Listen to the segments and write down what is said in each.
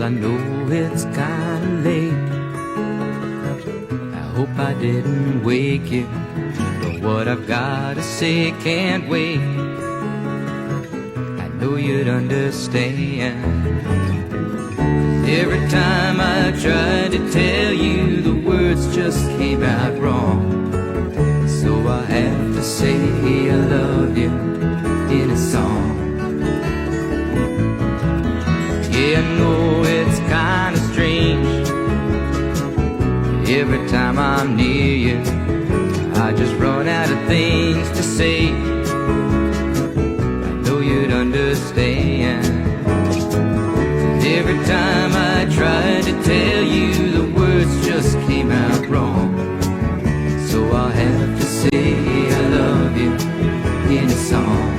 I know it's kinda late. I hope I didn't wake you, but what I've gotta say can't wait. I know you'd understand. Every time I tried to tell you, the words just came out wrong. So I have to say I love you in a song. Yeah, I know it's kinda strange. Every time I'm near you, I just run out of things to say. I know you'd understand. Every time I tried to tell you, the words just came out wrong. So I'll have to say I love you in a song.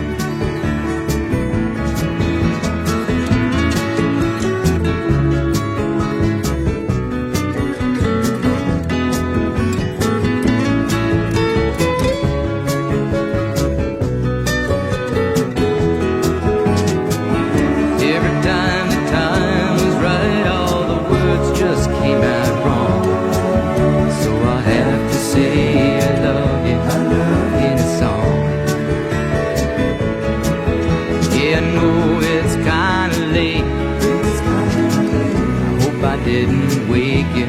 Didn't wake you,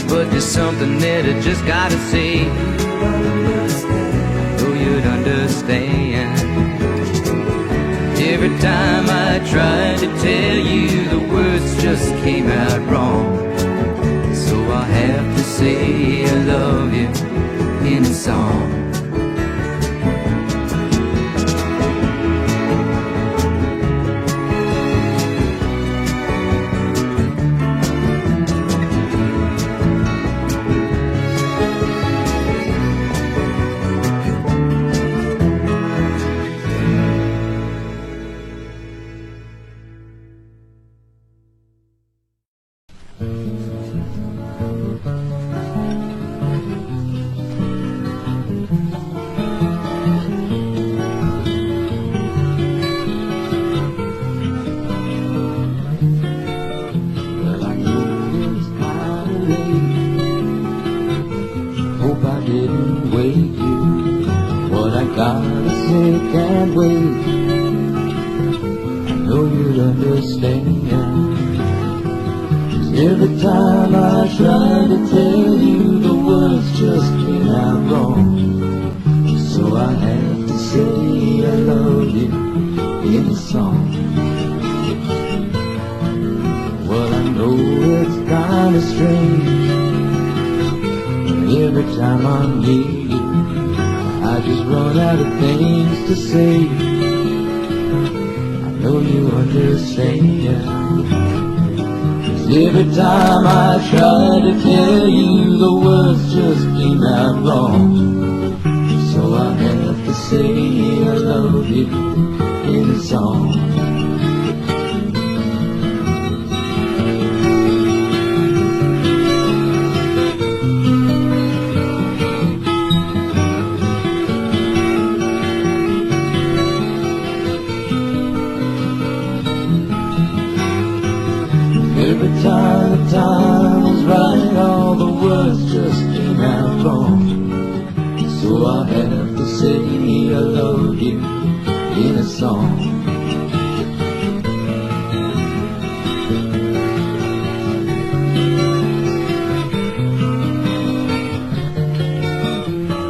but there's something that I just gotta say. So you'd understand. Every time I tried to tell you, the words just came out wrong. So I have to say I love you in a song. Gotta say can't wait. I know you'd understand. 'Cause every time I try to tell you, the words just came out wrong. So I have to say I love you in a song. Well, I know it's kinda strange. Every time I'm near you, I just run out of things to say. I know you understand. 'Cause every time I try to tell you, the words just came out wrong. So I have to say I love you in a song. Every time the time was right, all the words just came out wrong. So I have to say I love you in a song.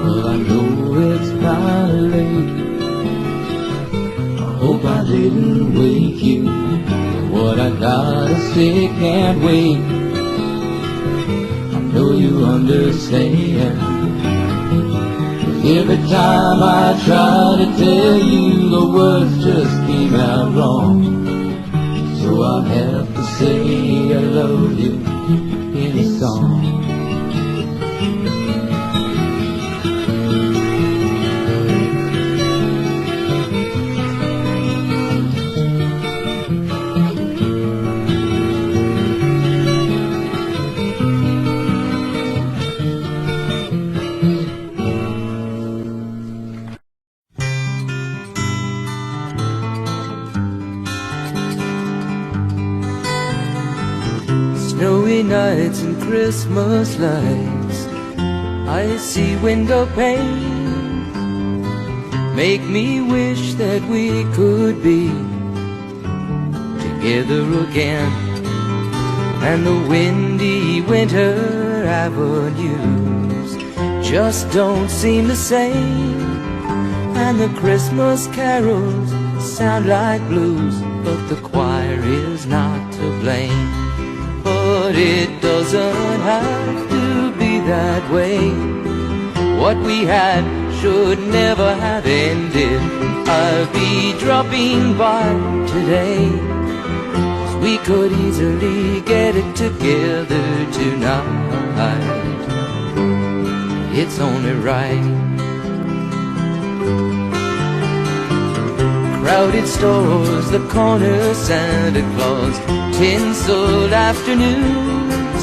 Well, I know it's kinda late. I hope I didn't wake you. What I gotta say can't wait. I know you understand. Every time I try to tell you, the words just came out wrong. So I have to say I love you in a song. lights and Christmas lights I see window pane make me wish that we could be together again. And the windy winter avenues just don't seem the same, and the Christmas carols sound like blues, but the choir is not to blame. But it doesn't have to be that way. What we had should never have ended. I'll be dropping by today, 'cause we could easily get it together tonight. It's only right. Crowded stores, the corner Santa Claus, tinseled afternoons,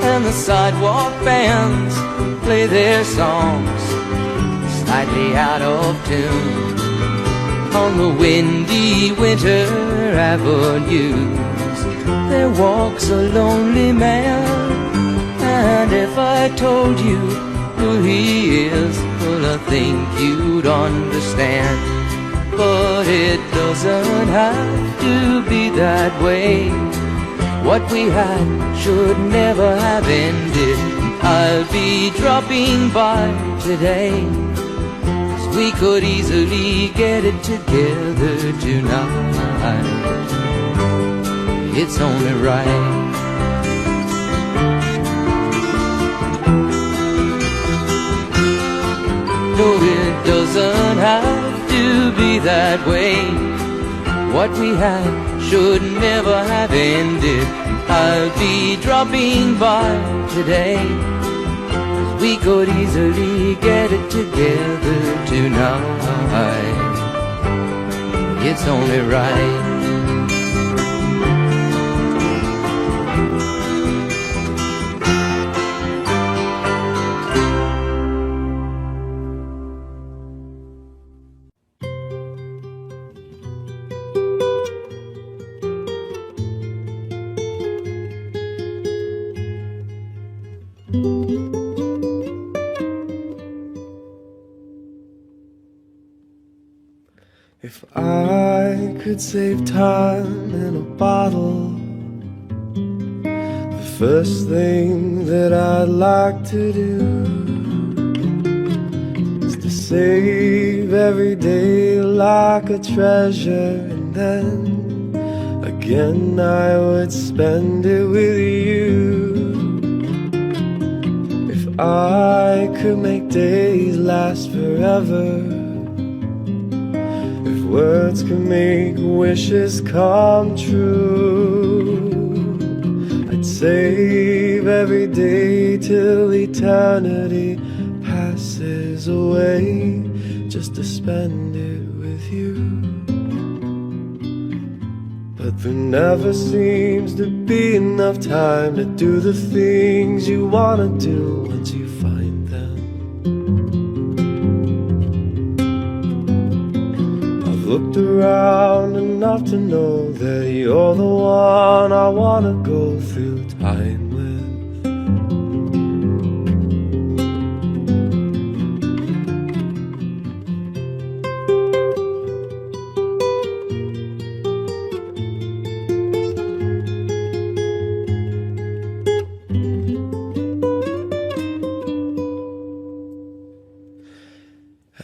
and the sidewalk bands play their songs slightly out of tune. On the windy winter avenues there walks a lonely man, and if I told you who he is, well, I think you'd understand. But it doesn't have to be that way. What we had should never have ended. I'll be dropping by today, 'cause we could easily get it together tonight. It's only right. No, it doesn't have to be that way. What we had should never have ended. I'll be dropping by today, 'cause we could easily get it together tonight. It's only right. If I could save time in a bottle, the first thing that I'd like to do is to save every day like a treasure, and then again I would spend it with you. If I could make days last forever, words can make wishes come true, I'd save every day till eternity passes away, just to spend it with you. But there never seems to be enough time to do the things you wanna do once you find them. Looked around enough to know that you're the one I wanna go through time with.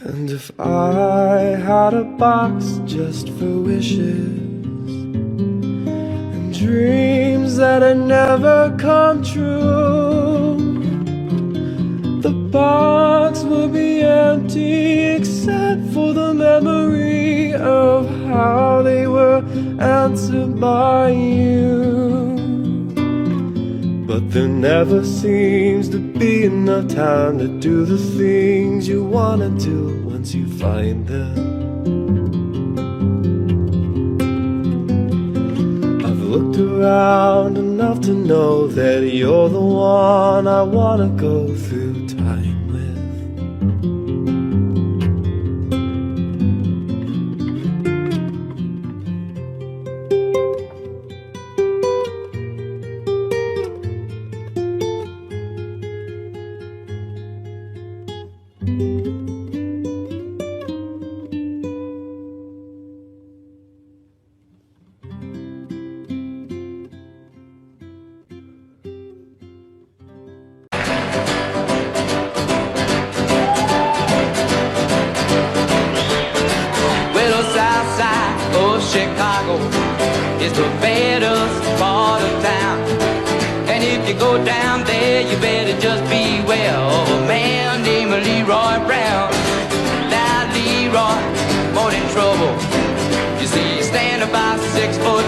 And if I had a box just for wishes and dreams that had never come true, the box would be empty except for the memory of how they were answered by you. But there never seems to be enough time to do the things you wanna do once you find them. I've looked around enough to know that you're the one I wanna go through time with. Well, the south side of Chicago is the baddest part of town. And if you go down there, you better just beware of a man named Leroy Brown. Now Leroy, more than trouble. You see, he's standing about 6'4".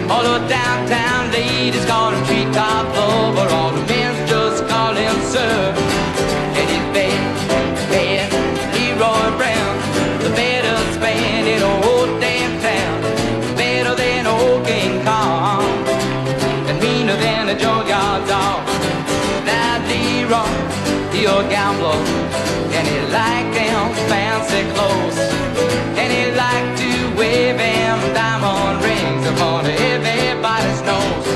All the downtown ladies call him treetop lover. All the men just call him sir. And he's bad, bad Leroy Brown, the baddest man in the whole damn town. Better than old King Kong, and meaner than a junkyard dog. Now Leroy, he a gambler, and he like them fancy clothes, and he like to wear them diamond rings upon everybody's nose.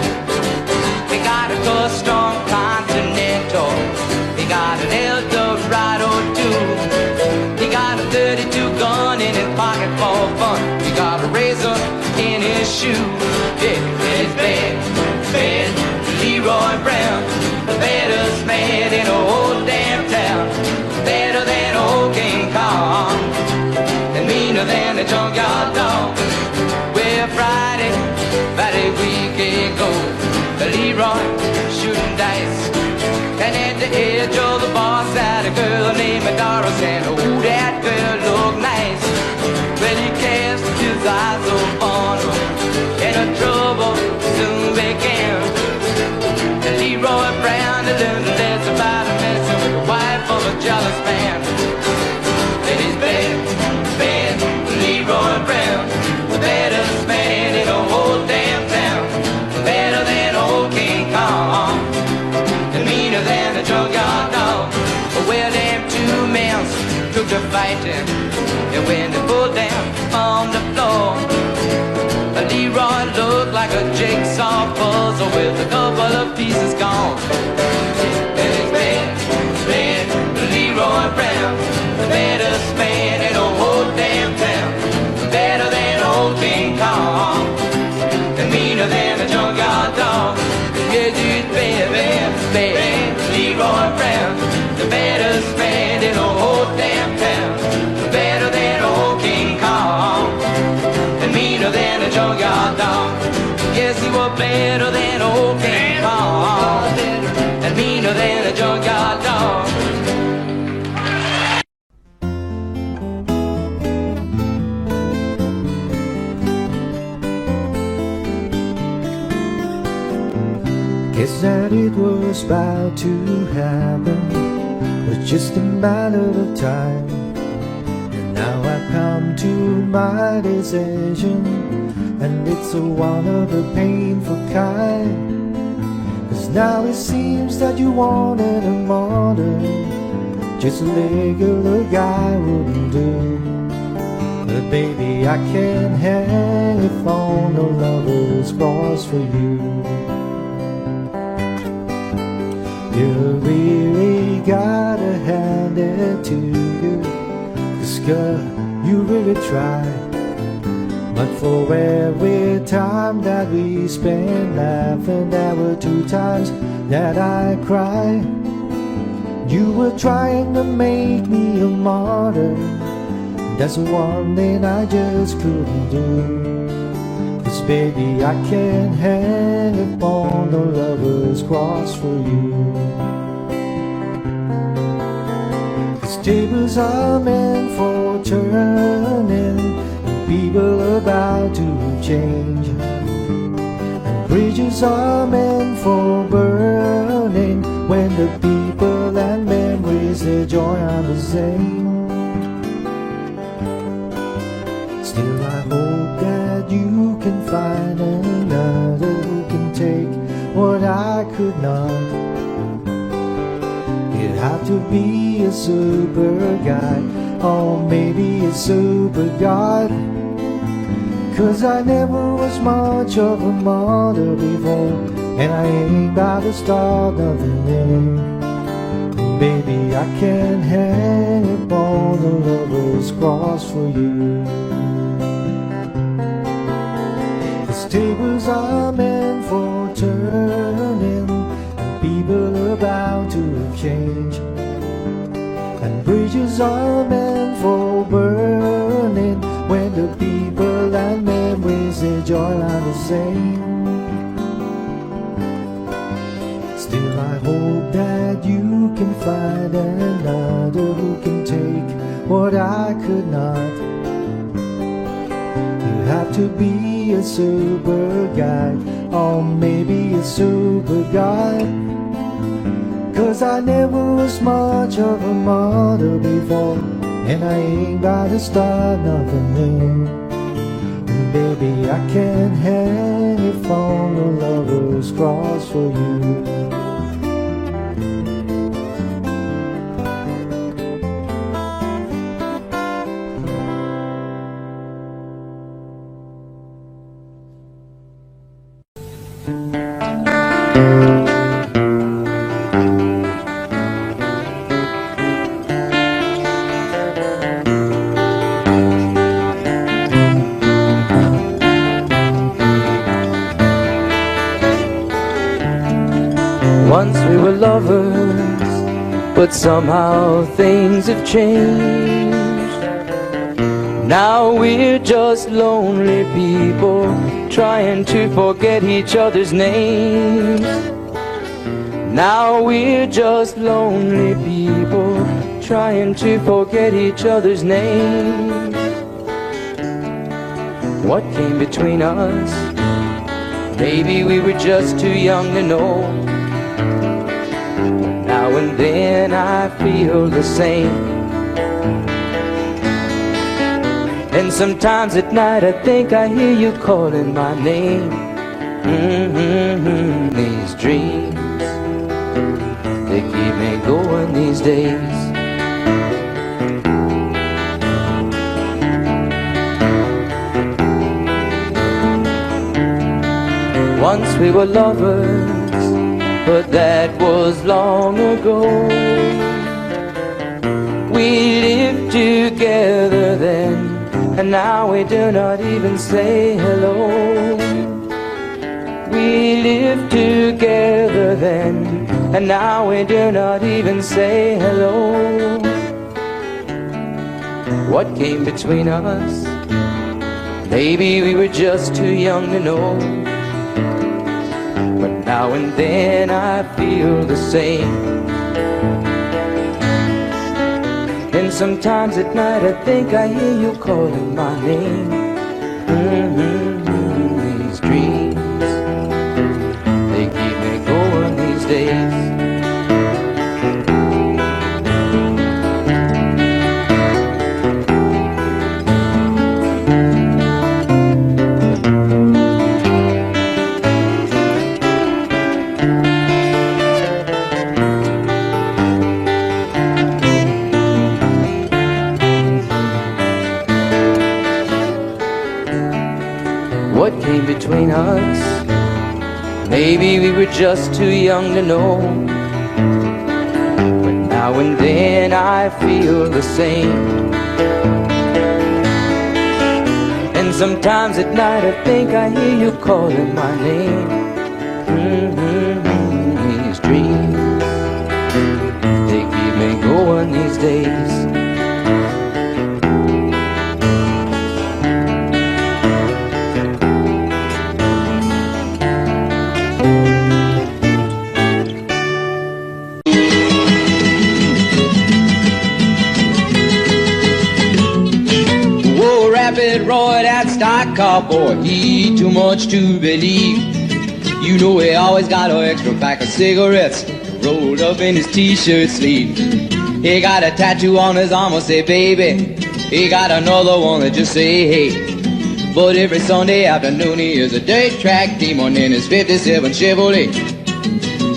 He got a custom Continental, he got an Eldorado too. He got a 32 gun in his pocket for fun. He got a razor in his shoe. Yeah, it's bad, bad Leroy Brown, the baddest man in the whole damn town. Better than old King Kong, and meaner than a junkyard dog. Well, Friday week ago, Leroy shooting dice, and at the edge of the bar sat a girl named Doris, and oh, that girl looked nice. Well, he cast his eyes upon her, and the trouble soon began. And Leroy Brown learned less about a messing with the wife of a jealous man. And he's bad, bad Leroy Brown, the baddest man in the whole damn town. Better than old King Kong, and meaner than a junkyard dog. Well, them two men took to fighting, and when they pulled them on the floor, Leroy looked like a jigsaw puzzle with a couple of pieces gone. And it's bad, bad Leroy Brown, the baddest man in the whole damn town. Better than old King Kong, and meaner than a junkyard dog. Yes, it's bad, bad, bad Leroy Brown, the baddest man in the whole damn town. Better than old King Kong, and meaner than a junkyard dog. Yes, he was better than old King Kong, and meaner than a junkyard dog. Guess that it was about to happen, was just a matter of time. And now I've come to my decision, and it's a one of the painful kind. 'Cause now it seems that you wanted a modern, just a regular guy wouldn't do. But baby, I can't hang if on no lover's cross for you. You really gotta hand it to you, 'cause girl, you really tried. But for every time that we spent laughing, there were 2 times that I cried. You were trying to make me a martyr, that's the one thing I just couldn't do. 'Cause baby, I can't hang upon the lover's cross for you. 'Cause tables are meant for turning, and people about to change, and bridges are meant for burning, when the people and memories, their joy are the same. Still I hope that you can find another who can take what I could not. It'd have to be a super guy, or maybe a super god. 'Cause I never was much of a martyr before, and I ain't about to start nothing new. Baby, I can hang upon a lover's cross for you. These tables are meant for turning, and people are bound to change. And bridges are meant for burning, when the people and memories they join are the same. Still I hope that you can find another who can take what I could not. You have to be a super guy, or maybe a super guy. 'Cause I never was much of a mother before, and I ain't got to start nothing new. And baby, I can hang it on the lover's cross for you. Once we were lovers, but somehow things have changed. Now we're just lonely people trying to forget each other's names. Now we're just lonely people trying to forget each other's names. What came between us? Maybe we were just too young to know. Now and then I feel the same. And sometimes at night I think I hear you calling my name. These dreams, they keep me going these days. Once we were lovers, but that was long ago. We lived together then, and now we do not even say hello. We lived together then, and now we do not even say hello. What came between us? Maybe we were just too young to know. But now and then I feel the same. And sometimes at night I think I hear you calling my name. These dreams, they keep me going these days. What came between us? Maybe we were just too young to know. But now and then I feel the same. And sometimes at night I think I hear you calling my name. These dreams, they keep me going these days. Roy, that stock car boy, he too much to believe. You know he always got an extra pack of cigarettes rolled up in his t-shirt sleeve. He got a tattoo on his arm that say baby. He got another one that just say hey. But every Sunday afternoon he is a dirt track demon in his 57 Chevrolet.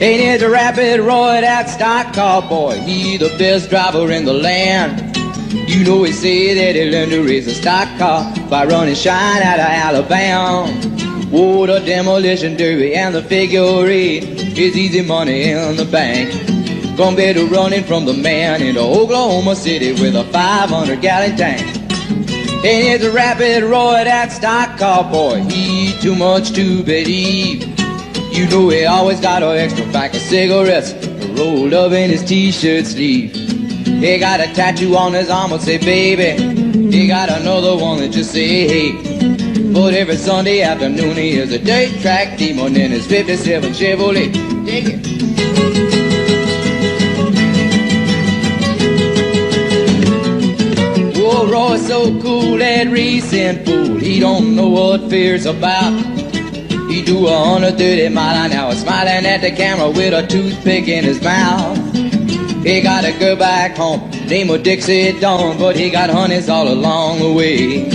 Ain't it the Rapid Roy, that stock car boy, he the best driver in the land. You know he say that he learned to race a stock car by running shine out of Alabama. Oh, the demolition derby and the figure eight is easy money in the bank. compared to running from the man in Oklahoma City with a 500-gallon tank. And it's a rapid Roy, that stock cowboy, he too much to believe. You know he always got an extra pack of cigarettes rolled up in his t-shirt sleeve. He got a tattoo on his arm that say baby. He got another one that just say hey. But every Sunday afternoon he is a dirt track demon in his 57 Chevrolet. Dig it. Oh, Roy's so cool, that recent fool. He don't know what fear's about. He do 130 miles an hour, smiling at the camera with a toothpick in his mouth. He got a girl back home, name of Dixie Dawn, but he got honeys all along the way.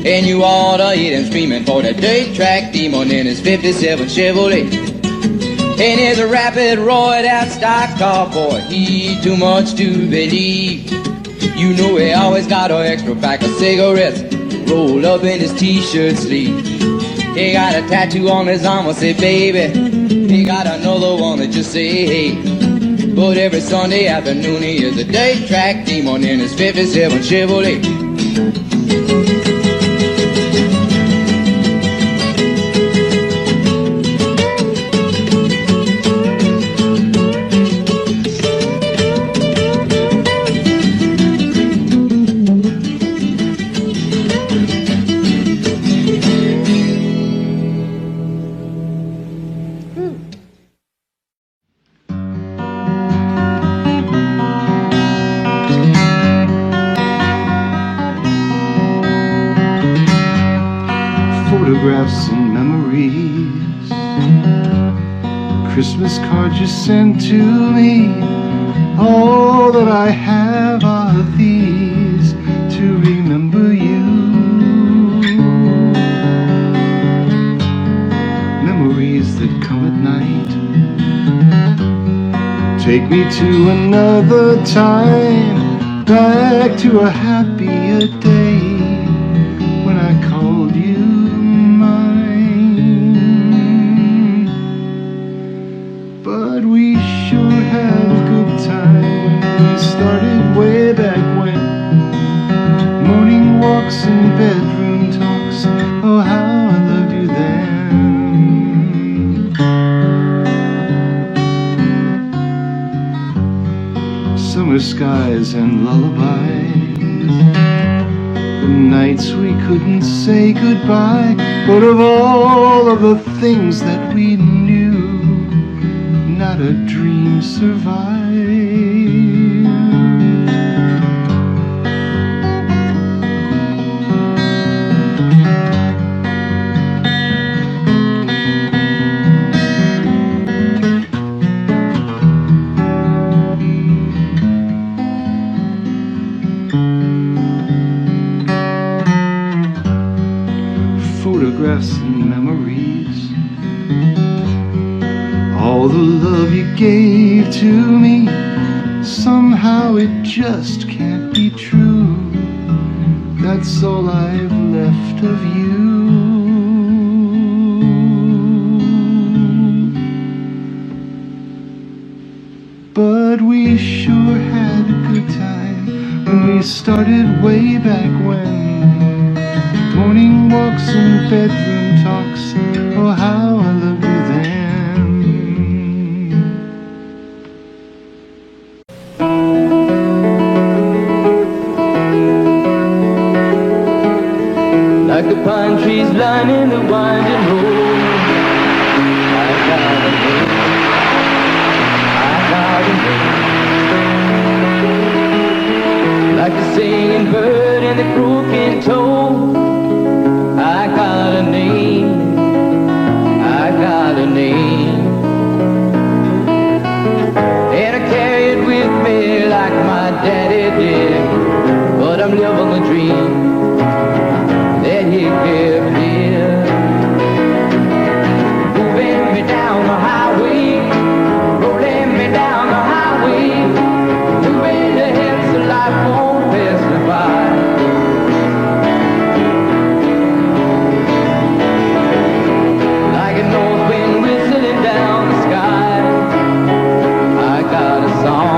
And you ought to hear him screaming for the dirt track demon in his 57 Chevrolet. And here's a rapid Roy, that stock car boy, he too much to believe. You know he always got an extra pack of cigarettes rolled up in his t-shirt sleeve. He got a tattoo on his arm that say baby. He got another one that just say hey. But every Sunday afternoon he is a dirt track demon in his 57 Chevrolet. Photographs and memories, Christmas cards you sent to me. All that I have are these to remember you. Memories that come at night, take me to another time, back to a happier day when I called you mine. But we sure had a good time when we started way back when. Morning walks and bedroom talks, oh how I loved you then. Summer skies and lullabies, the nights we couldn't say goodbye. But of all of the things that we knew, not a dream survived. Photographs and memories, all the love you gave to me, somehow it just can't be true. That's all I've left of you. But we sure had a good time when we started way back when. Morning walks and bedroom talks, oh how I love you then. Like the pine trees lining the winding road, I got a name, I got a name. Like the singing bird and the croaking toad, I got a name, I got a name. And I carry it with me like my daddy did, but I'm living the dream that he gave me. Moving me down the highway, rolling me down the highway, moving ahead so life won't pass me by. North wind whistling down the sky, I got a song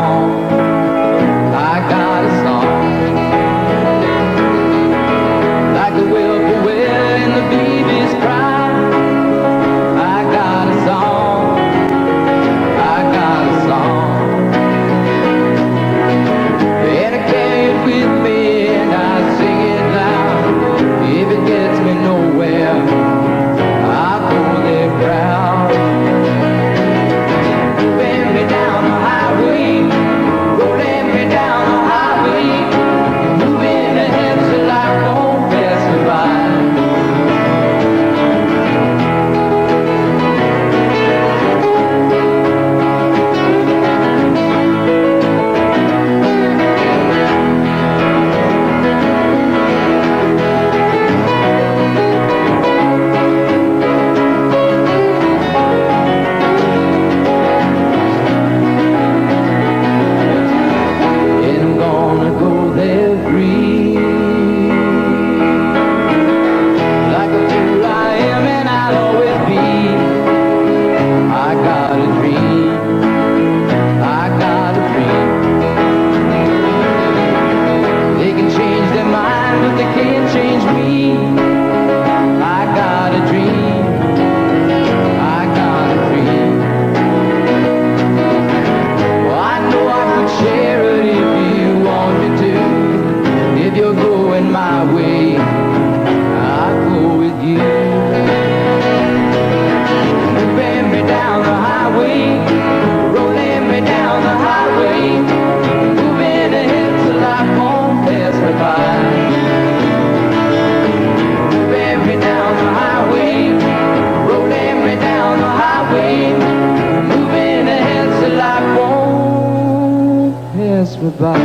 my way, I go with you. Moving me down the highway, rolling me down the highway, moving ahead till life won't pass me by. Moving me down the highway, rolling me down the highway, moving ahead till life won't pass me by.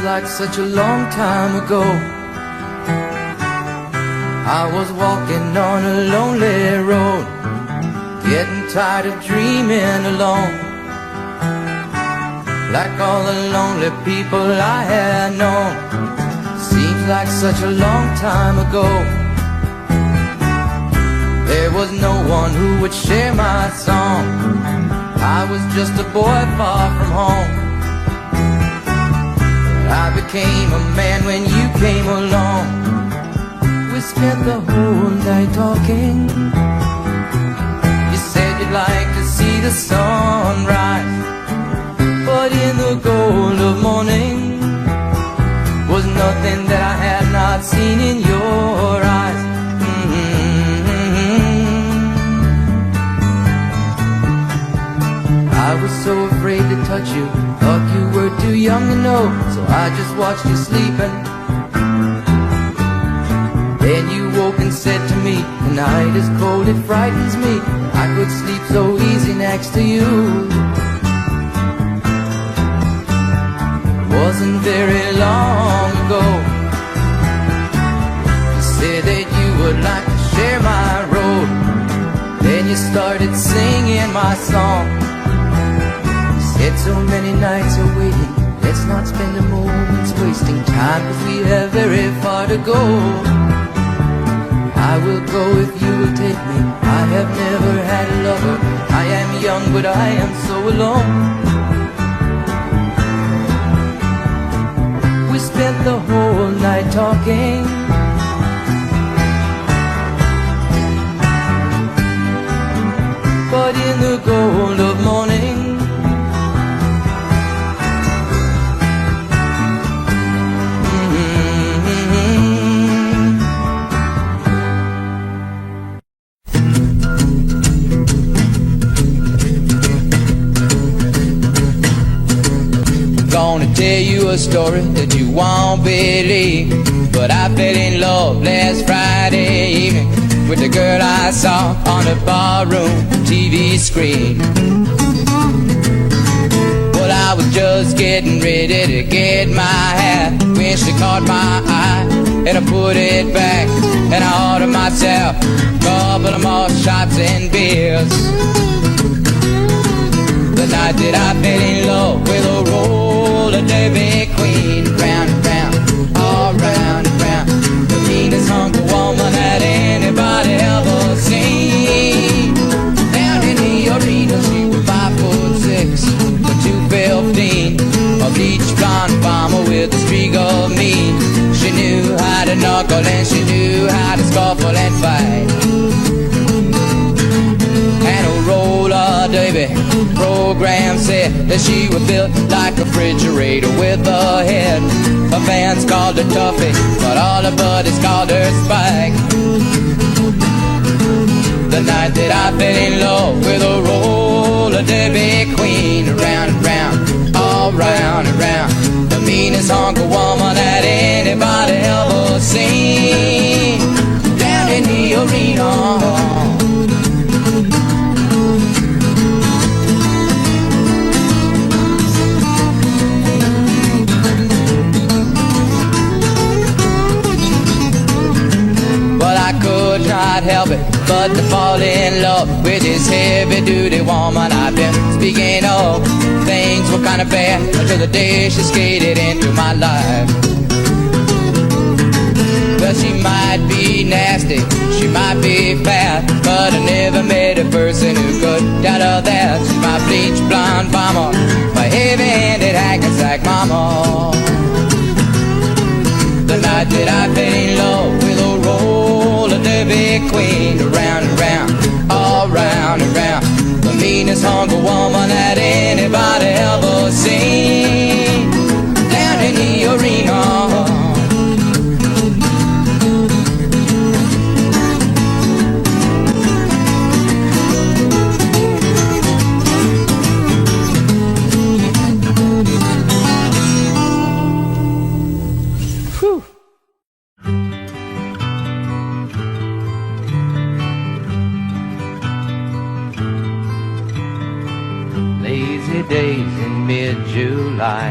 Like such a long time ago, I was walking on a lonely road, getting tired of dreaming alone, like all the lonely people I had known. Seems like such a long time ago. There was no one who would share my song. I was just a boy far from home. I became a man when you came along. We spent the whole night talking. You said you'd like to see the sunrise, but in the gold of morning was nothing that I had not seen in your eyes. I was so afraid to touch you, thought you were too young to know, so I just watched you sleeping. Then you woke and said to me, the night is cold, it frightens me. I could sleep so easy next to you. It wasn't very long ago. You said that you would like to share my road. Then you started singing my song. Said so many nights are waiting, let's not spend a moment wasting time, 'cause we have very far to go. I will go if you will take me. I have never had a lover. I am young but I am so alone. We spent the whole night talking. But in the gold of morning gonna tell you a story that you won't believe. But I fell in love last Friday evening with the girl I saw on the barroom TV screen. Well, I was just getting ready to get my hat when she caught my eye, and I put it back, and I ordered myself a couple of more shots and beers. The night that I fell in love with a roller derby queen, round and round, all round and round, the meanest hunk of woman that anybody ever seen. Down in the arena, she was 5'6", or 215, a bleach blonde bomber with a streak of mean. She knew how to knuckle and she knew how to scuffle and fight. And a roller derby program said that she was built like a refrigerator with a head. Her fans called her Tuffy, but all her buddies called her Spike. The night that I fell in love with a roller derby queen, around and round, all round and round, the meanest hunk of woman that anybody ever seen. Down in the arena. Could not help it but to fall in love with this heavy-duty woman I've been speaking of. Things were kind of bad until the day she skated into my life. Well, she might be nasty, she might be fat, but I never met a person who could doubt her that. She's my bleach blonde bomber, my heavy-handed hack-and-sack mama. The night that I fell in love with a roller derby queen, around and round, all round and round, the meanest hunk of woman that anybody ever seen. Down in the arena. Days in mid-July,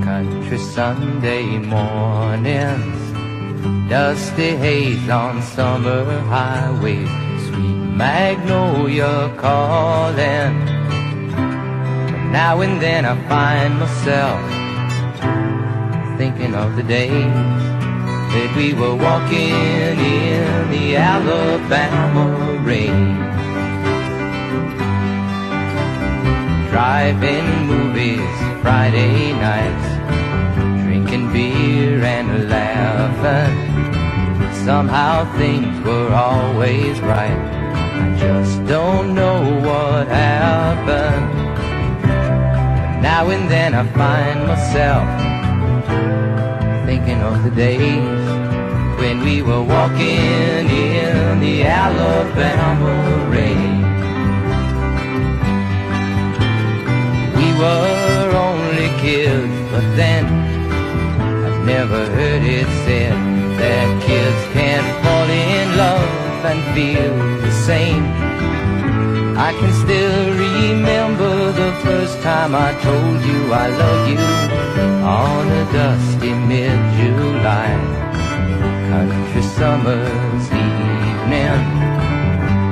country Sunday mornings, dusty haze on summer highways, sweet magnolia calling. And now and then I find myself thinking of the days that we were walking in the Alabama rain, driving movies Friday nights, drinking beer and laughing. Somehow things were always right, I just don't know what happened. But now and then I find myself thinking of the days when we were walking in the Alabama rain. We were only kids, but then I've never heard it said that kids can't fall in love and feel the same. I can still remember the first time I told you I love you on a dusty mid-July country summer's evening.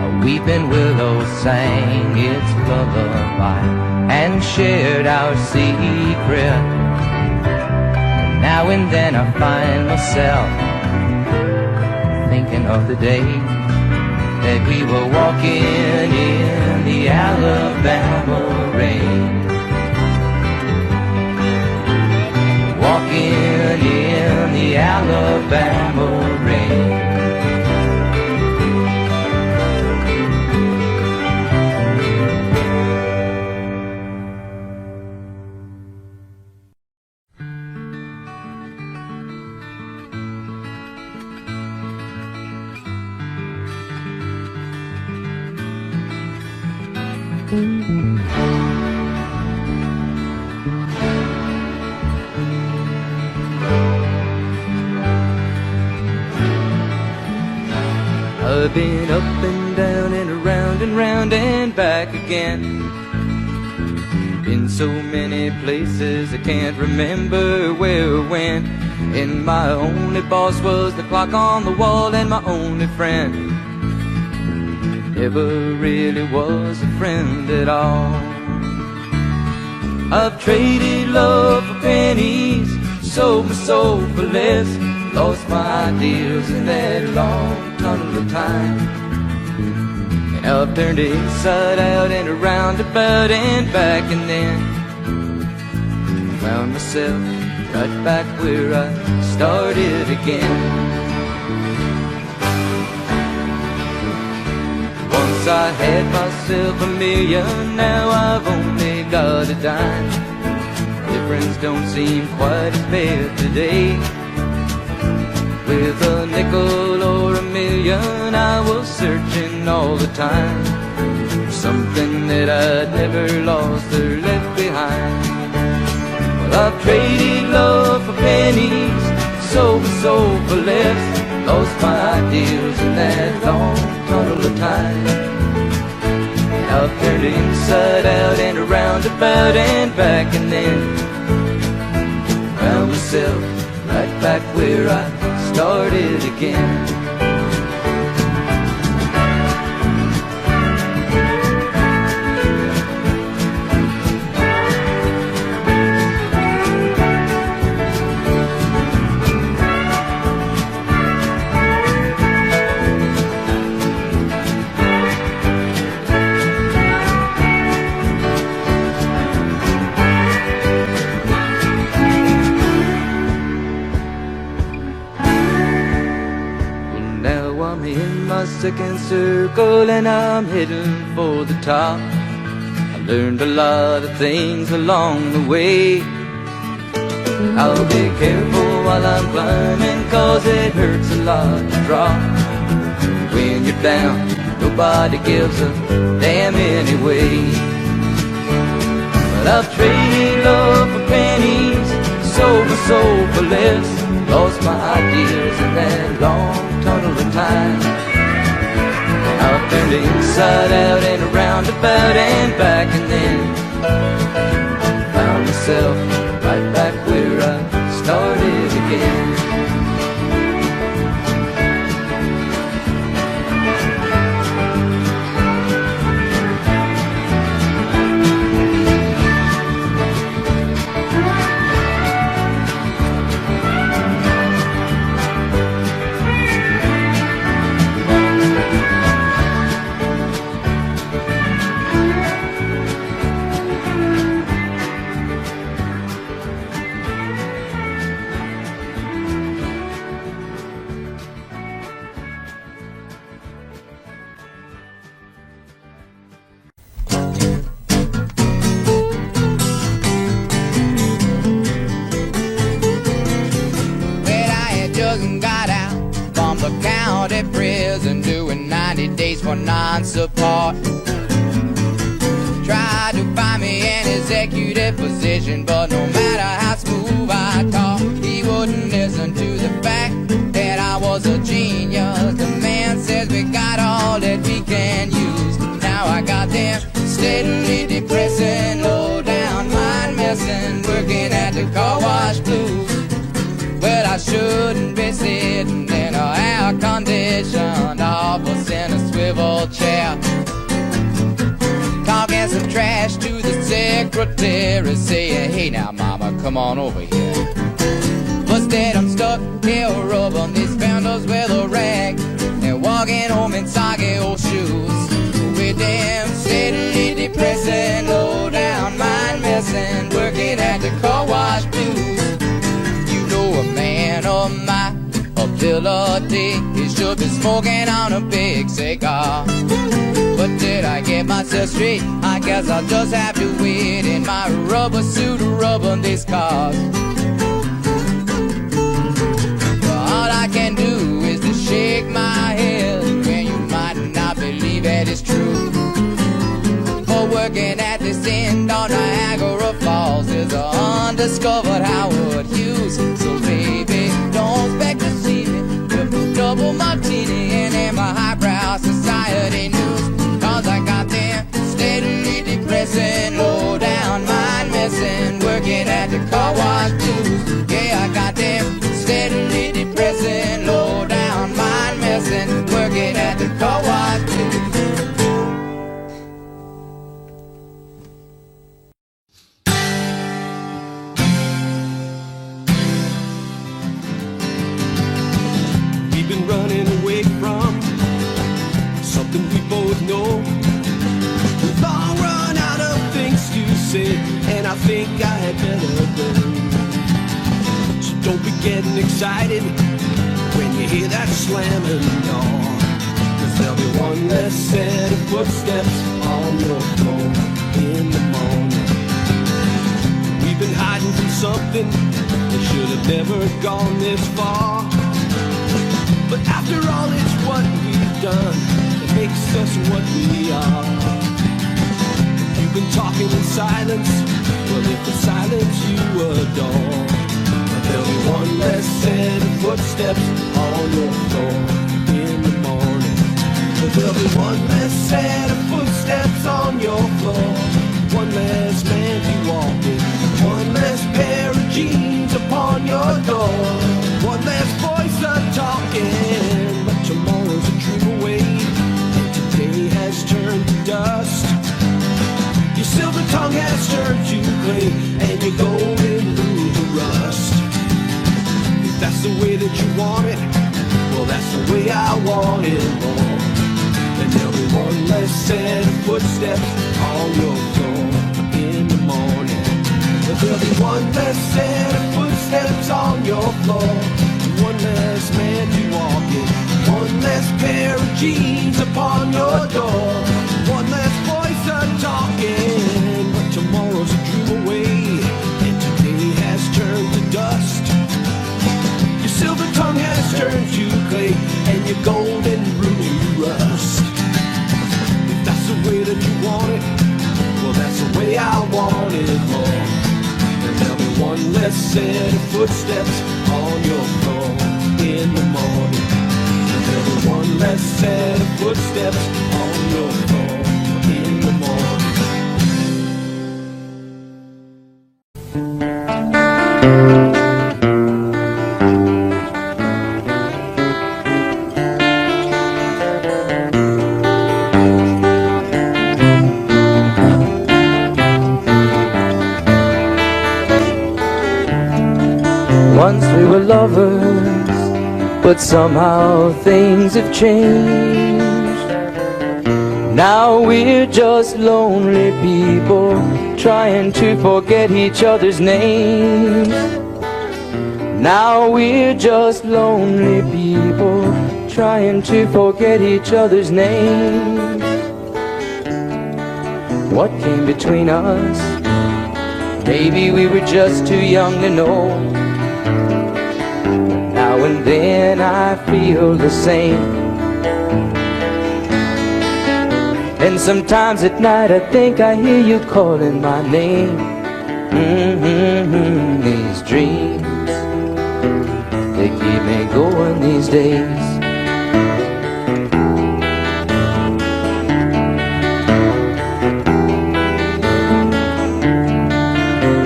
A weeping willow sang its lullaby and shared our secret. And now and then I find myself thinking of the day that we were walking in the Alabama rain, walking in the Alabama rain. been up and down and around and round and back again. Been so many places I can't remember where or when. And my only boss was the clock on the wall, and my only friend never really was a friend at all. I've traded love for pennies, sold my soul for less, lost my ideals in that long tunnel of time. And I've turned inside out and around about and back, and then found myself right back where I started again. Once I had myself $1,000,000, now I've only got a dime. Difference don't seem quite as bad today. With a nickel or $1,000,000, I was searching all the time for something that I'd never lost or left behind. Well, I've traded love for pennies, sold my soul for less, lost my ideals in that long tunnel of time. I've turned inside out and around about and back, and then found myself right back where I started again. Second circle and I'm heading for the top. I learned a lot of things along the way. I'll be careful while I'm climbing, 'cause it hurts a lot to drop. When you're down, nobody gives a damn anyway. But I've traded love for pennies, sold my soul for less, lost my ideas in that long tunnel of time. I've turned inside out and around about and back, and then found myself right back where I started again. For non-support, tried to find me an executive position, but no matter how smooth I talk, he wouldn't listen to the fact that I was a genius. The man says we got all that we can use. Now I got them steadily depressing, low down, mind messing, working at the car wash blues. Well, I shouldn't be sitting in a air-conditioned office in a swivel chair, talking some trash to the secretary, saying, "Hey now, mama, come on over here." But instead I'm stuck here rubbing these spindles with a rag and walking home in soggy old shoes, with them steadily depressing, low down, mind messing, working at the car wash blues. A man of my ability, he should be smoking on a big cigar. But did I get myself straight? I guess I'll just have to wait in my rubber suit, rubbing these cars. But all I can do is to shake my head when you might not believe that it's true. For working at this end on Niagara Falls is an undiscovered Howard Hughes. So baby, don't expect to see me with a double martini and in my highbrow 'cause I got them steadily depressing, low down, mind messing, working at the car wash blues. Yeah, I got them steadily depressing, low down, mind messing, working at the car wash blues. We've been running away from something we both know. We've all run out of things to say, and I think I had better go. So don't be getting excited when you hear that slamming door, 'cause there'll be one less set of footsteps on your floor in the morning. We've been hiding from something that should have never gone this far. But after all, it's what we've done that makes us what we are. You've been talking in silence, well, if the silence you adore, there'll be one less set of footsteps on your floor in the morning. There'll be one less set of footsteps on your floor, one less man to walk in, one less pair of jeans upon your door, one less voice a-talking. But tomorrow's a dream away, and today has turned to dust. Your silver tongue has turned to clay, and your golden rule to rust. If that's the way that you want it, well, that's the way I want it more. And there'll be one less set of footsteps on your floor in the morning. But there'll be one less set of footsteps on your floor, one less man to walk in, one less pair of jeans upon your door, one less voice a-talking. But tomorrow's a dream away, and today has turned to dust. Your silver tongue has turned to clay, and your golden rule to rust. If that's the way that you want it, well, that's the way I want it more. And there'll be one less set of footsteps on your floor in the morning. And there'll be one less set of footsteps on your floor in the morning. Once we were lovers, but somehow things have changed. Now we're just lonely people trying to forget each other's names. Now we're just lonely people trying to forget each other's names. What came between us? Maybe we were just too young to know. Now and then I feel the same. And sometimes at night I think I hear you calling my name. These dreams, they keep me going these days.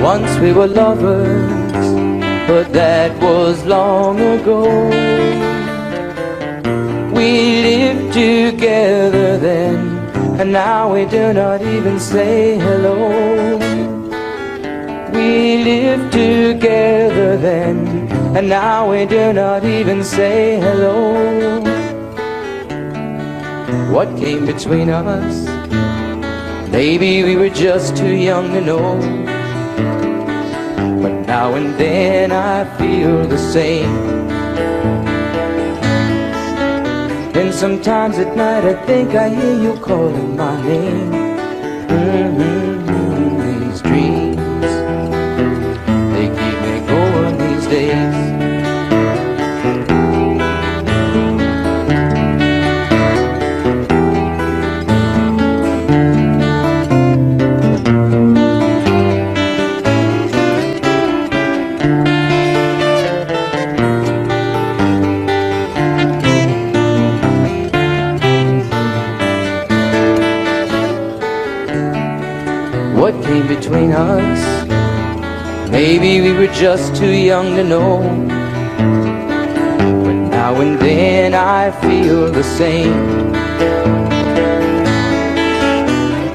Once we were lovers, but that was long ago. We lived together then, and now we do not even say hello. We lived together then, and now we do not even say hello. What came between us? Maybe we were just too young to know. But now and then I feel the same. And sometimes at night I think I hear you calling my name. These dreams, they keep me going these days. us. Maybe we were just too young to know, but now and then I feel the same.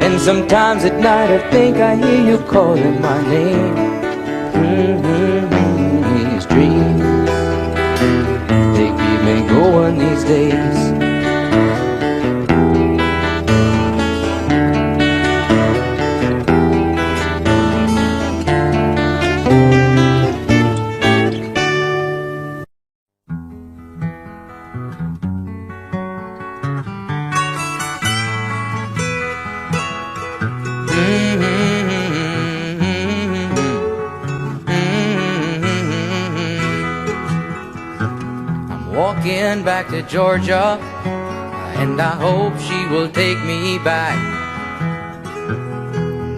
And sometimes at night I think I hear you calling my name. These dreams, they keep me going these days. Walking back to Georgia, and I hope she will take me back.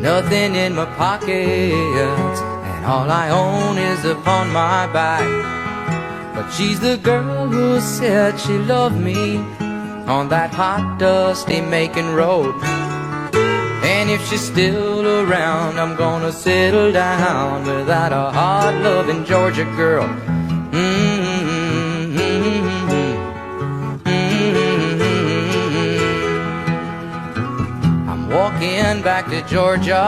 Nothing in my pockets, and all I own is upon my back. But she's the girl who said she loved me on that hot, dusty Macon road. And if she's still around, I'm gonna settle down without a hard-loving Georgia girl. Walking back to Georgia,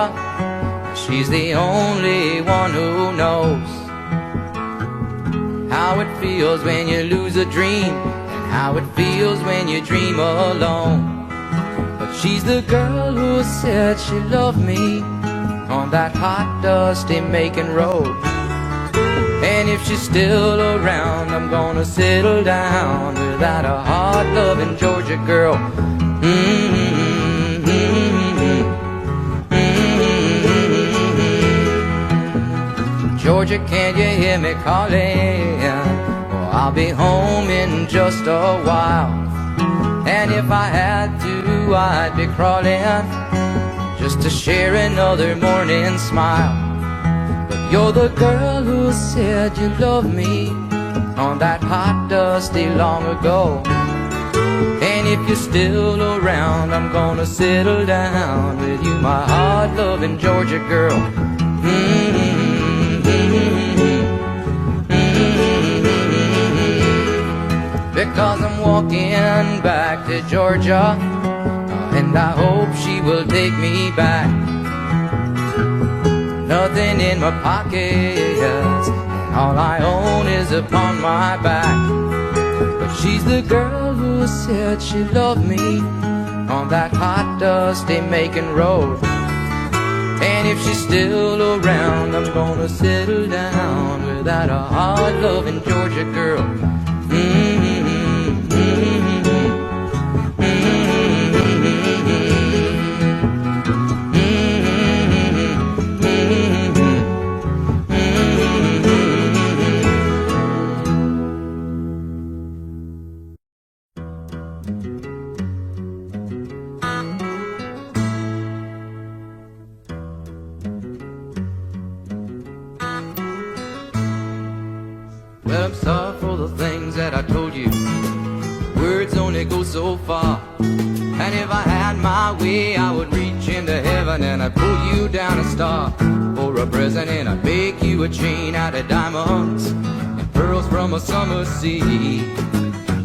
she's the only one who knows how it feels when you lose a dream, and how it feels when you dream alone. But she's the girl who said she loved me on that hot, dusty Macon road. And if she's still around, I'm gonna settle down without a hard-loving Georgia girl. Georgia, can you hear me calling? Oh, I'll be home in just a while. And if I had to, I'd be crawling just to share another morning smile. But you're the girl who said you loved me on that hot, dusty long ago. And if you're still around, I'm gonna settle down with you, my hard-loving Georgia girl. Because I'm walking back to Georgia, and I hope she will take me back. Nothing in my pockets, and all I own is upon my back. But she's the girl who said she loved me on that hot, dusty Macon road. And if she's still around, I'm gonna settle down without a hard-loving Georgia girl. Well, I'm sorry for the things that I told you. Words only go so far. And if I had my way, I would reach into heaven and I'd pull you down a star. For a present, and I'd make you a chain out of diamonds and pearls from a summer sea.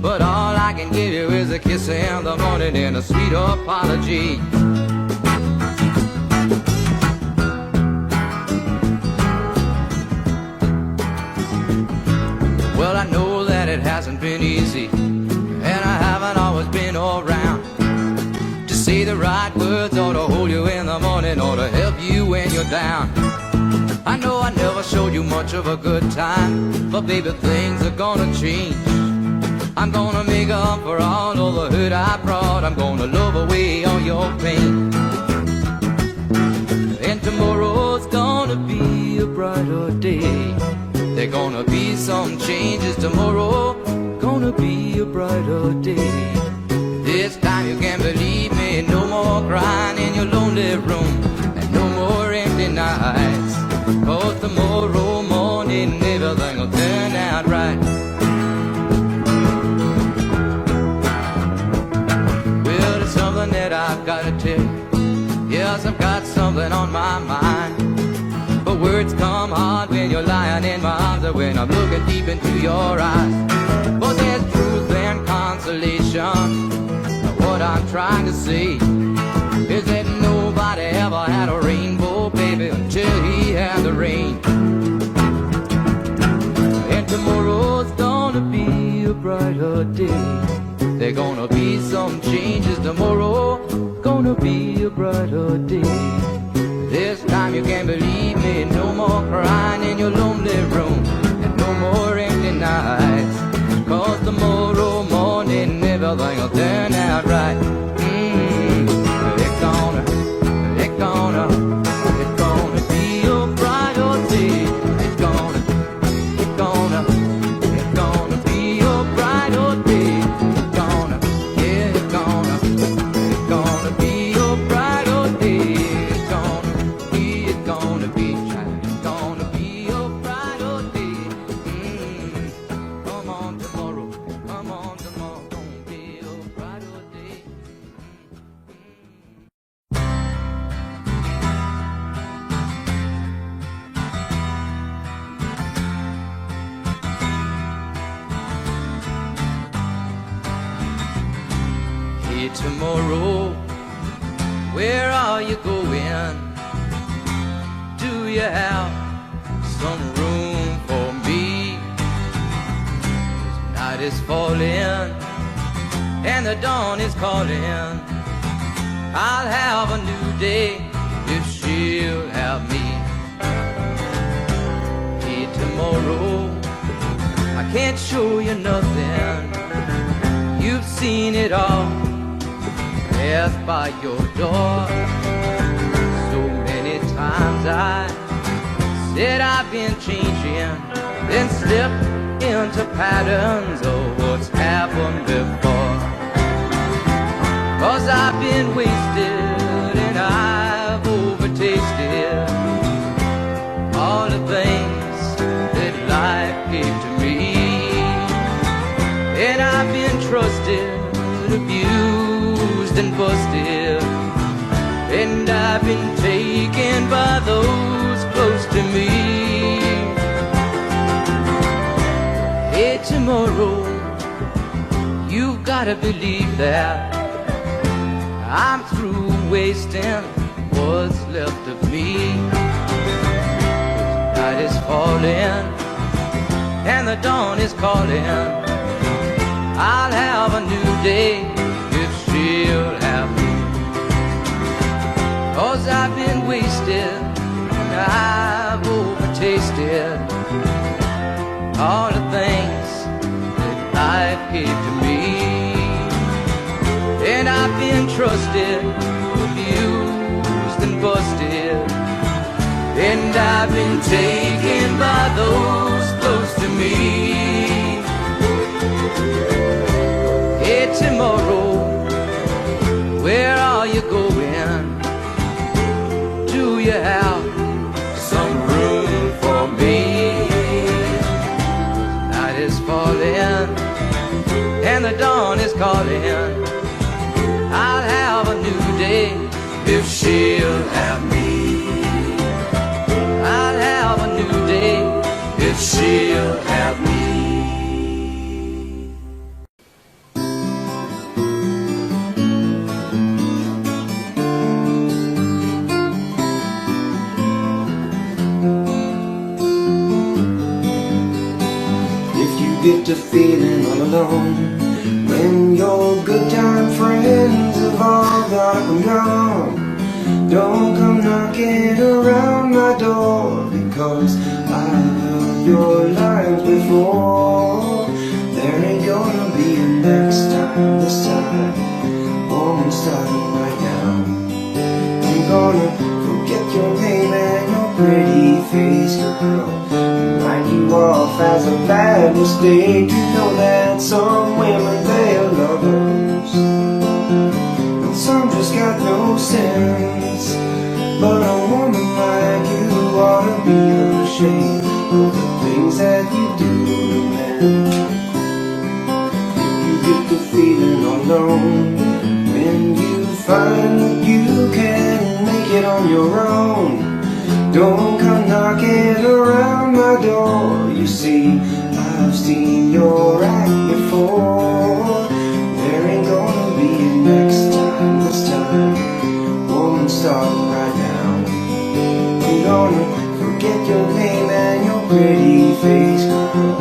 But all I can give you is a kiss in the morning and a sweet apology. Well, I know that it hasn't been easy, and I haven't always been around to say the right words or to hold you in the morning or to help you when you're down. I know I never showed you much of a good time, but baby, things are gonna change. I'm gonna make up for all of the hurt I brought. I'm gonna love away all your pain. And tomorrow's gonna be a brighter day. There's gonna be some changes tomorrow, gonna be a brighter day. This time you can believe me, no more crying in your lonely room, and no more empty nights. 'Cause tomorrow morning everything will turn out right. Well, there's something that I've gotta tell you. Yes, I've got something on my mind. it's come hard when you're lying in my arms, or when I'm looking deep into your eyes. But there's truth and consolation. What I'm trying to say is that nobody ever had a rainbow, baby, until he had the rain. And tomorrow's gonna be a brighter day. There's gonna be some changes tomorrow, gonna be a brighter day. This time you can believe me, no more crying in your lonely room, and no more empty nights. 'Cause tomorrow morning everything will turn out right. It's gonna be a brighter day. It's gonna be a brighter day. It's gonna be a brighter day. It's gonna be shining. It's gonna be a brighter day. Come on tomorrow, gonna be a brighter day. Hey, tomorrow, where are you going? Do you have some room for me? This night is falling and the dawn is calling. I'll have a new day if she'll have me. Hey, tomorrow, I can't show you nothing. You've seen it all pass by your door. So many times I said I've been changing, then slipped into patterns of what's happened before. 'Cause I've been wasted and I've overtasted all the things that life gave to me. And I've been trusted, abused and busted, and I've been taken by those close to me. Hey, tomorrow, you've gotta believe that I'm through wasting what's left of me. The night is falling and the dawn is calling. I'll have a new day if she'll have me. 'Cause I've been wasted and I've overtasted all the things that life gave to me. And I've been trusted, abused and busted, and I've been taken by those close to me. Hey, tomorrow, where are you going? Do you have some room for me? The night is falling and the dawn is calling. I'll have a new day if she'll have me. I'll have a new day if she'll have me. Get to feeling all alone when your good time friends have all got them gone. Don't come knocking around my door, because I've heard your lines before. There ain't gonna be a next time, this time won't start right now. I'm gonna forget your name and your pretty face, girl. Write you off as a bad mistake. You know that some women, they are lovers, and some just got no sense. But a woman like you ought to be ashamed of the things that you do to men. If you get the feeling alone when you find that you can make it on your own, Don't come knocking around my door. You see, I've seen your act before. There ain't gonna be a next time. This time, woman, start right now. I'm gonna forget your name and your pretty face, girl.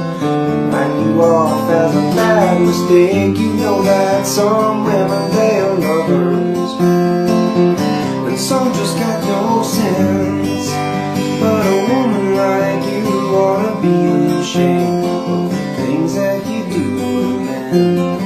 Write you off as a bad mistake. You know that some women, they are lovers, and some just got no sense. But a woman like you ought to be ashamed of the things that you do to men.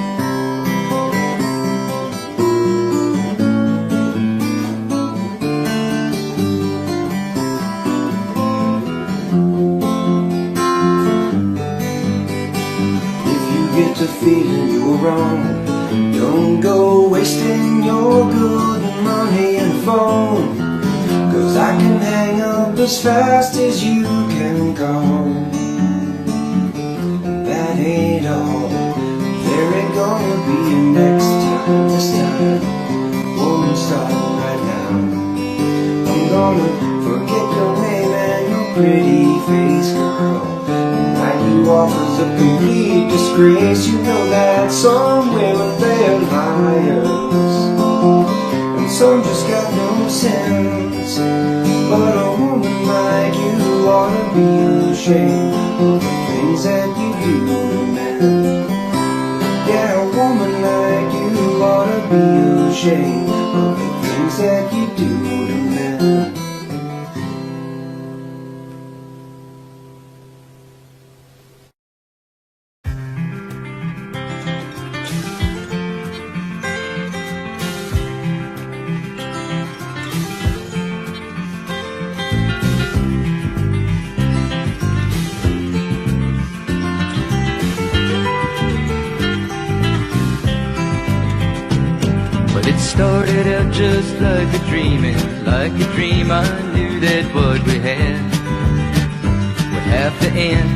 To feeling you were wrong, don't go wasting your good money and phone, 'cause I can hang up as fast as you can call. That ain't all. There ain't gonna be a next time. This time, woman, start right now. I'm gonna forget your name and your pretty face, girl. You offers a complete disgrace. You know that some women, they're liars, and some just got no sense. But a woman like you ought to be ashamed of the things that you do to men. Yeah, a woman like you ought to be ashamed of the things that you do to men. Started out just like a dream, and like a dream I knew that what we had would have to end.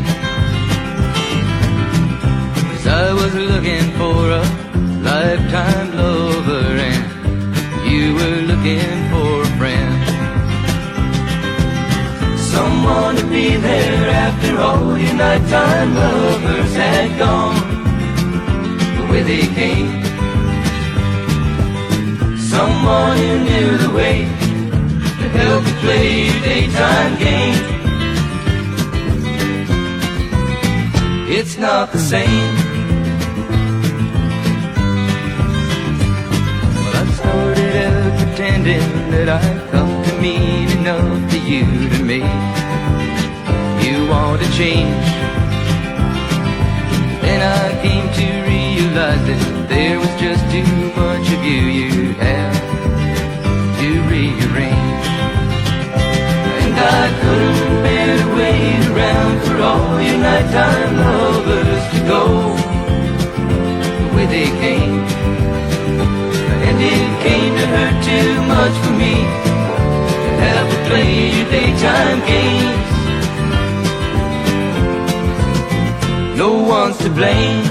'Cause I was looking for a lifetime lover, and you were looking for a friend, someone to be there after all your nighttime lovers had gone the way they came. Someone who knew the way to help you play your daytime game. It's not the same. Well, I started out pretending that I'd come to mean enough to you to make you want to change. Then I came to realize that there was just too much of you had to rearrange. And I couldn't bear to wait around for all your nighttime lovers to go the way they came. And it came to hurt too much for me to have to play your daytime games. No one's to blame.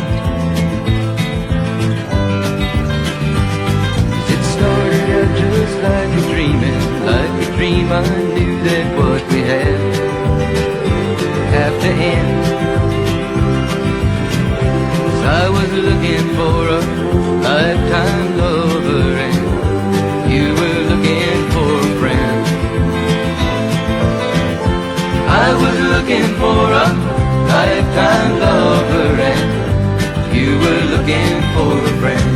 Just like a dream, and like a dream I knew that what we had would have to end. 'Cause I was looking for a lifetime lover, and you were looking for a friend. I was looking for a lifetime lover, and you were looking for a friend.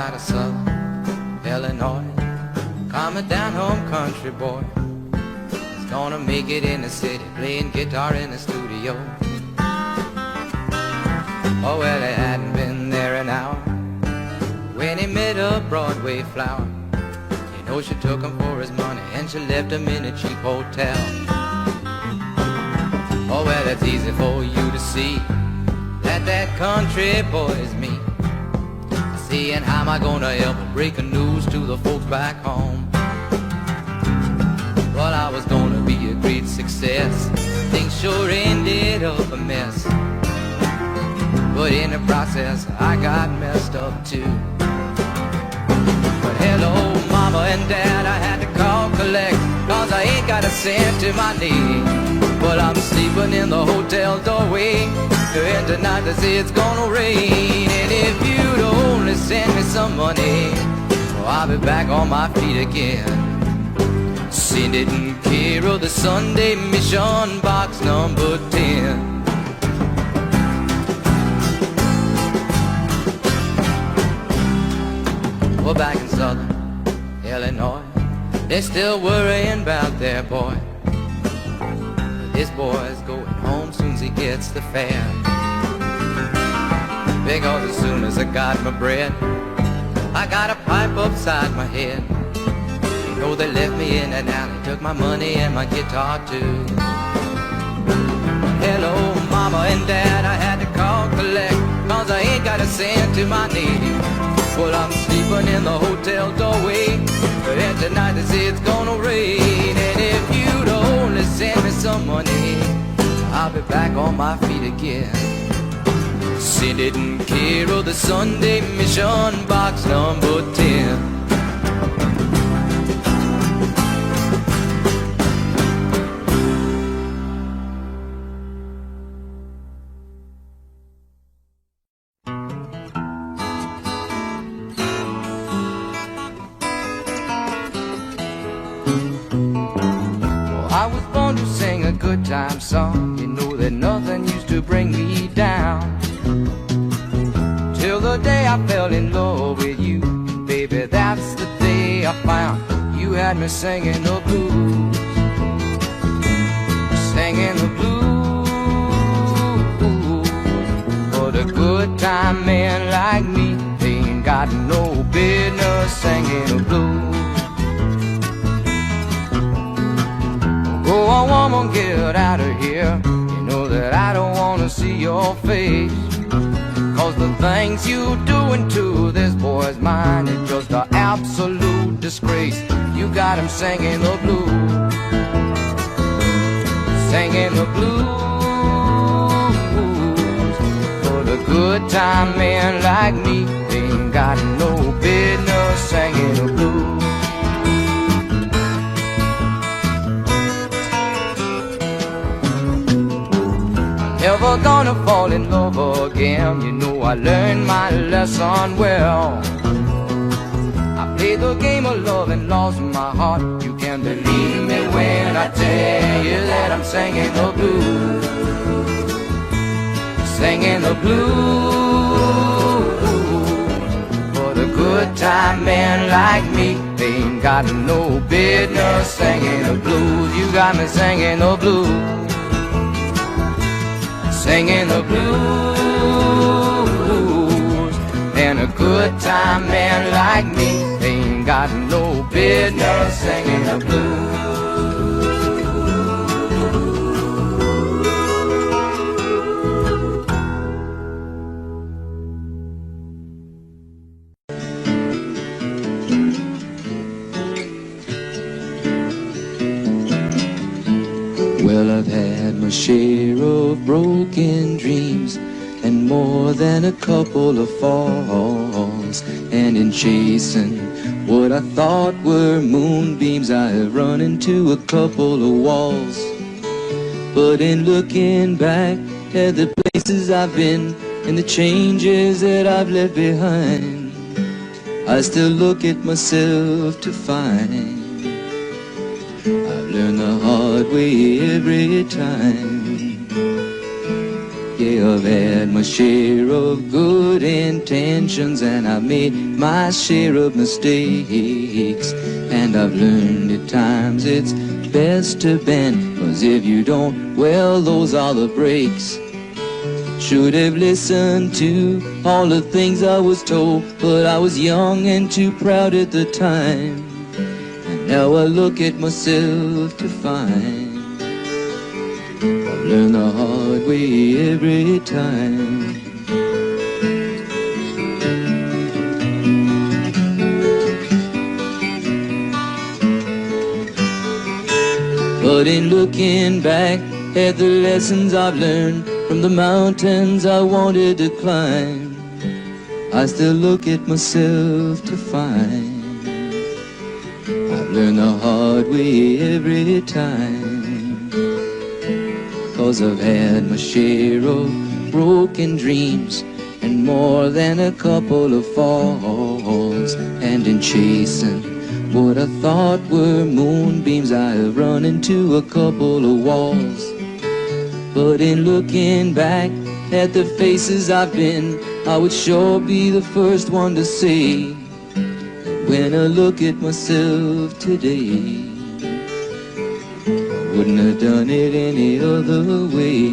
Out of Southern Illinois, coming down home country boy, he's gonna make it in the city, playing guitar in the studio. Oh well, he hadn't been there an hour when he met a Broadway flower. You know, she took him for his money and she left him in a cheap hotel. Oh well, it's easy for you to see that that country boy is me. See, and how am I gonna ever break the news to the folks back home? success. Things sure ended up a mess, but in the process I got messed up too. But hello, mama and dad, I had to call collect, 'cause I ain't got a cent to my name. But I'm sleeping in the hotel doorway, and tonight they say it's gonna rain. And if you'd only send me some money, well, I'll be back on my feet again. Send it in care of the Sunday Mission, box number 10. Well, back in southern Illinois, they're still worrying about their boy. This boy's going home soon as he gets the fare, because as soon as I got my bread, I got a pipe upside my head. You know they left me in an alley, took my money and my guitar too. Hello, mama and dad, I had to call collect, 'cause I ain't got a cent to my name. Well, I'm sleeping in the hotel doorway, and tonight they say it's gonna rain. And if you'd only send me some money, I'll be back on my feet again. Send it in care of the Sunday Mission, box number 10. I was born to sing a good time song. You know that nothing used to bring me down, till the day I fell in love with you. Baby, that's the day I found you had me singing the blues. Singing the blues. But a good time man like me ain't got no business singing the blues. Go on, woman, get out of here. You know that I don't wanna see your face, 'cause the things you doing to this boy's mind is just an absolute disgrace. You got him singing the blues, singing the blues. But a good time man like me ain't got no business singing the blues. Never gonna fall in love again. You know I learned my lesson well. I played the game of love and lost my heart. You can believe me when I tell you that I'm singing the blues, singing the blues. But a good time man like me ain't got no business singing the blues. You got me singing the blues, singing the blues. And a good time man like me ain't got no business singing the blues. Well, I've had my share of broken dreams, and more than a couple of falls. And in chasing what I thought were moonbeams, I have run into a couple of walls. But in looking back at the places I've been and the changes that I've left behind, I still look at myself to find I've learned the hard way every time. Yeah, I've had my share of good intentions, and I've made my share of mistakes. And I've learned at times it's best to bend, 'cause if you don't, well, those are the breaks. Should have listened to all the things I was told, but I was young and too proud at the time. Now I look at myself to find I've learned the hard way every time. But in looking back at the lessons I've learned from the mountains I wanted to climb, I still look at myself to find I've learned the hard way every time. 'Cause I've had my share of broken dreams and more than a couple of falls. And in chasing what I thought were moonbeams, I have run into a couple of walls. But in looking back at the faces I've been, I would sure be the first one to say, when I look at myself today, I wouldn't have done it any other way.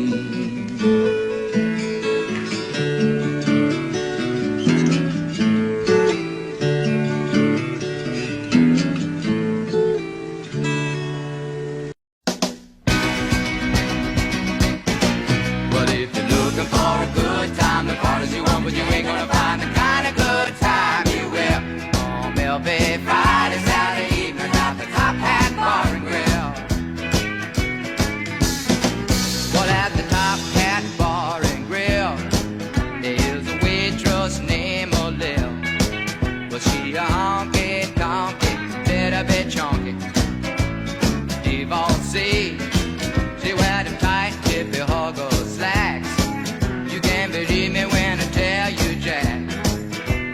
But if you're looking for a good time, the parties you want, but you ain't gonna find the kind of good time you will on Melville Friday, Saturday evening at the Top Hat Bar and Grill. Well, at the Top Hat Bar and Grill, there's a waitress named Lil. Well, she a honky-tonky, little bit chunky, divorcee. She wear them tight, hippie hugger slacks. You can't believe me when I tell you, Jack,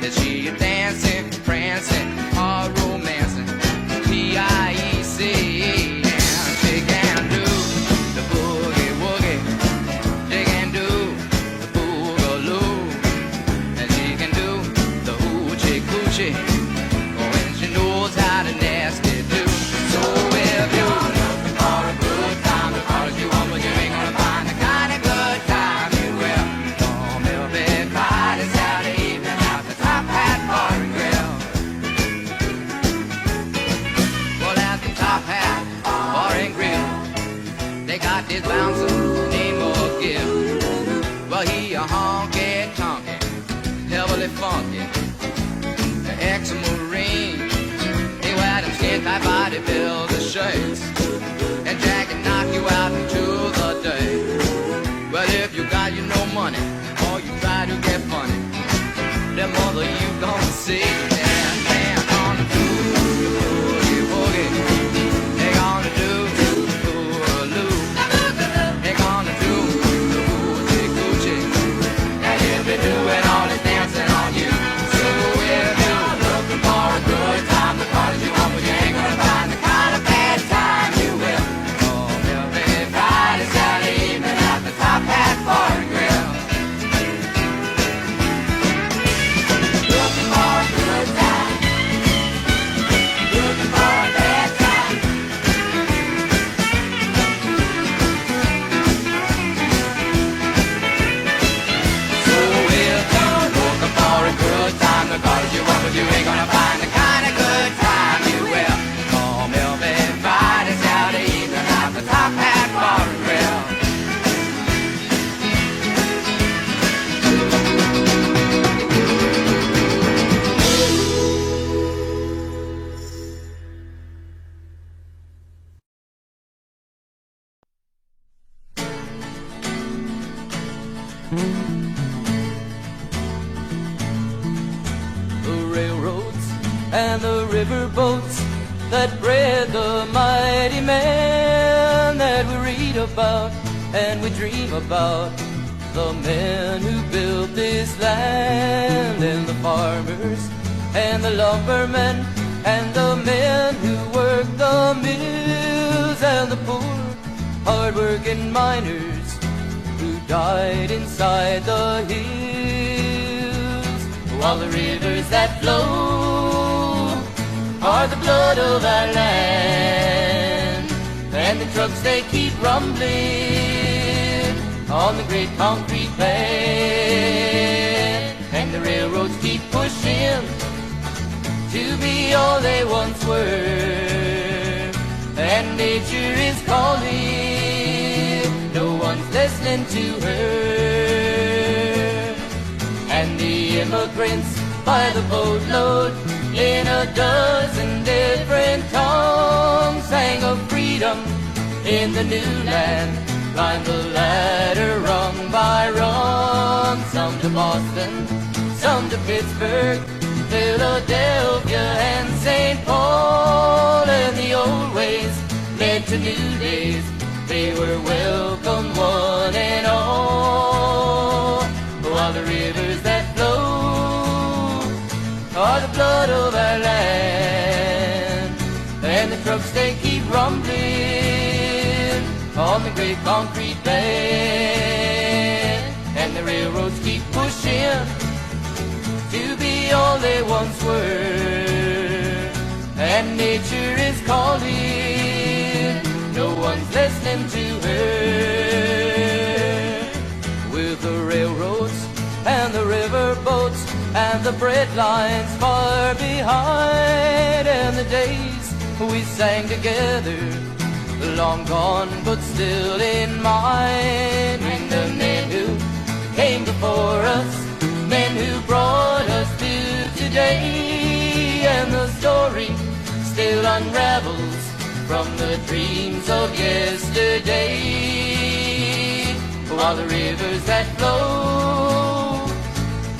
that she a dancing, prancing, or romancing, P-I-E-C. And she can do the boogie-woogie, she can do the boogaloo, and she can do the hoochie-coochie, when she knows how to nasty do. So if you're looking for a good time, the parties you want, but you ain't gonna find the kind of good time you will on Melville Friday, Saturday evening at the Top Hat Bar and Grill. Well, at the Top Hat Bar and Grill, they got this bouncer named Gil. Well, he a honky-tonky, heavily funky, the ex-marine. He wear them skin-tight bodybuilder shirts, and Jack can knock you out into the day. But if you got you no money, or you try to get funny, then mother you gonna see. And they're gonna do the boogie-woogie, they gonna do the boogaloo, they gonna do the hoochie-coochie, and if they do it all, it's dancing on you. So if you're looking for a good time, the parties you want, but you ain't gonna find the kind of bad time you will on Melville Friday, Saturday evening at the Top Hat Bar and Grill. Looking for a good time, looking for a bad time. So if you're looking for a good time, the parties you want, but you ain't gonna find the kind of good time you will on Melville Friday, Saturday evening at the Top Hat Bar and Grill. The railroads and the riverboats that bred the mighty men that we read about and we dream about. The men who built this land, and the farmers and the lumbermen and the men who work the mills, and the poor hard-working miners who died inside the hills. While the rivers that flow are the blood of our land, and the trucks they keep rumbling on the great concrete pad, and the railroads keep pushing to be all they once were, and nature is calling, no one's listening to her. And the immigrants by the boatload in a dozen different tongues sang of freedom in the new land. Climb the ladder rung by rung. Some to Boston, some to Pittsburgh, Philadelphia and St. Paul. And the old ways led to new days. They were welcomed one and all. While the rivers that flow are the blood of our land. And the trucks they keep rumbling on the great concrete bed. And the railroads keep pushing to be all they once were. And nature is calling, no one's listening to her. With the railroads and the river boats and the bread lines far behind, and the days we sang together, long gone but still in mind. And the men who came before us, men who brought us to today, and the story still unravels from the dreams of yesterday. While the rivers that flow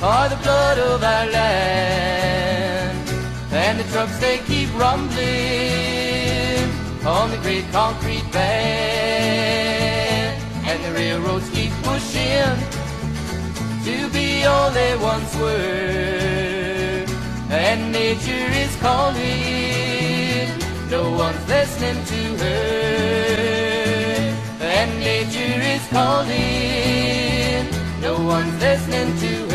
are the blood of our land, and the trucks they keep rumbling on the great concrete bed, and the railroads keep pushing to be all they once were. And nature is calling, no one's listening to her. And nature is calling, no one's listening to her.